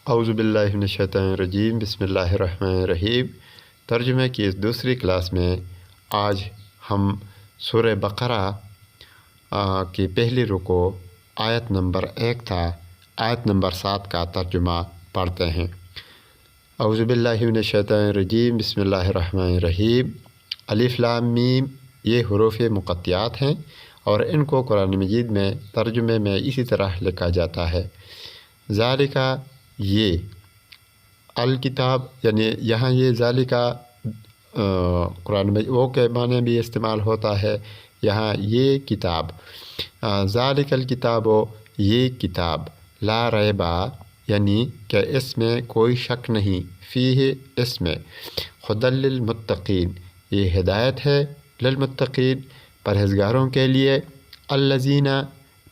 اعوذ باللہ من الشیطان الرجیم، بسم اللہ الرحمن الرحیم۔ ترجمہ کی اس دوسری کلاس میں آج ہم سورہ بقرہ کی پہلی رکوع آیت نمبر 1 تھا آیت نمبر 7 کا ترجمہ پڑھتے ہیں۔ اعوذ باللہ من الشیطان الرجیم، بسم اللہ الرحمن الرحیم۔ الف لام میم یہ حروف مقطعات ہیں اور ان کو قرآن مجید میں ترجمے میں اسی طرح لکھا جاتا ہے۔ ذالکہ یہ، الکتاب یعنی یہاں یہ ذالکہ قرآن میں وہ کے معنی بھی استعمال ہوتا ہے، یہاں یہ کتاب، ذالک الکتاب یہ کتاب، لا ریبہ یعنی کہ اس میں کوئی شک نہیں، فیہ اس میں، ھدی للمتقین یہ ہدایت ہے، للمتقین پرہیزگاروں کے لیے، الذین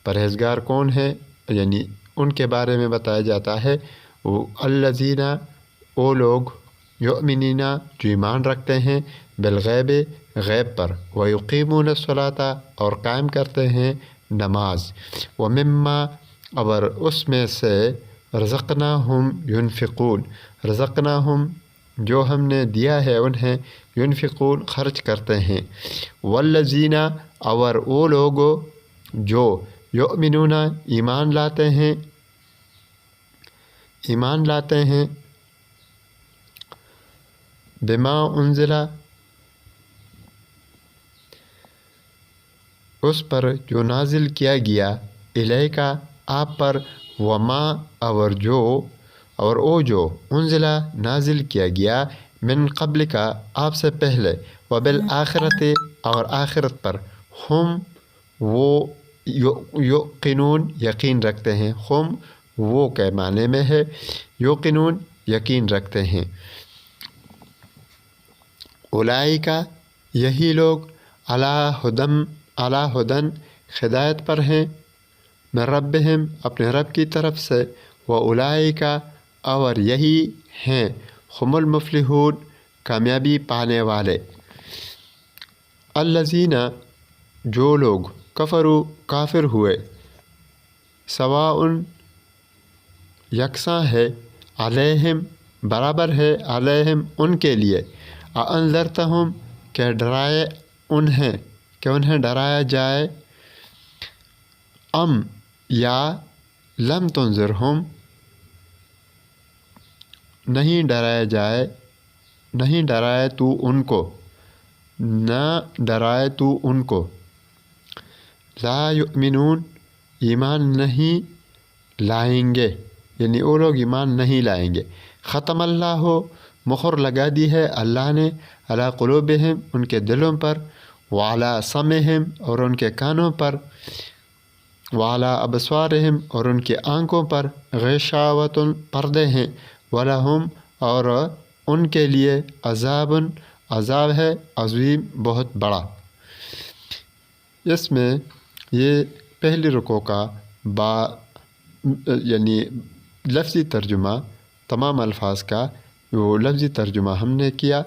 پرہیزگار کون ہیں یعنی ان کے بارے میں بتایا جاتا ہے، وہ الذین وہ لوگ، یؤمنون جو ایمان رکھتے ہیں، بالغیب غیب پر، ویقیمون الصلاۃ اور قائم کرتے ہیں نماز، ومما اور اس میں سے، رزقناہم ینفقون رزقناہم جو ہم نے دیا ہے انہیں، ینفقون خرچ کرتے ہیں، والذین اور وہ لوگ جو، یؤمنون ایمان لاتے ہیں، بما انزل اس پر جو نازل کیا گیا، الیک آپ پر، وما اور وہ جو انزل نازل کیا گیا، من قبل کا آپ سے پہلے، وبالآخرت اور آخرت پر، ہم وہ یقینون یقین رکھتے ہیں، ہم وہ کے معنی میں ہے، یقینون یقین رکھتے ہیں، اولئک یہی لوگ، علی ھدی ہدایت پر ہیں، من ربہم اپنے رب کی طرف سے، واولئک اور یہی ہیں، ہم المفلحون کامیابی پانے والے، الذین جو لوگ، کفروا کافر ہوئے، سواء یکساں ہے، علیہم برابر ہے، علیہم ان کے لیے، اانذرتہم کہ ڈرائے انہیں، کہ انہیں ڈرایا جائے، ام یا لم تنذرہم نہیں ڈرایا جائے، نہیں ڈرائے تو ان کو، نہ ڈرائے تو ان کو، لا یؤمنون ایمان نہیں لائیں گے یعنی وہ لوگ ایمان نہیں لائیں گے، ختم اللہ مہر لگا دی ہے اللہ نے، علی قلوبہم ان کے دلوں پر، وعلی سمعہم اور ان کے کانوں پر، وعلی ابصارہم اور ان کے آنکھوں پر، غشاوۃ پردے ہیں، ولہم اور ان کے لیے، عذاب عذاب ہے، عظیم بہت بڑا۔ اس میں یہ پہلی رکوع کا یعنی لفظی ترجمہ تمام الفاظ کا وہ لفظی ترجمہ ہم نے کیا،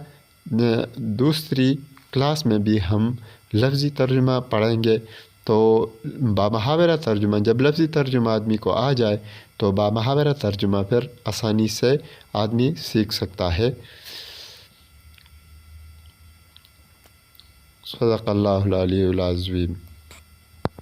دوسری کلاس میں بھی ہم لفظی ترجمہ پڑھیں گے، تو بامحاورہ ترجمہ جب لفظی ترجمہ آدمی کو آ جائے تو بامحاورہ ترجمہ پھر آسانی سے آدمی سیکھ سکتا ہے۔ صدق اللہ العلی العظیم۔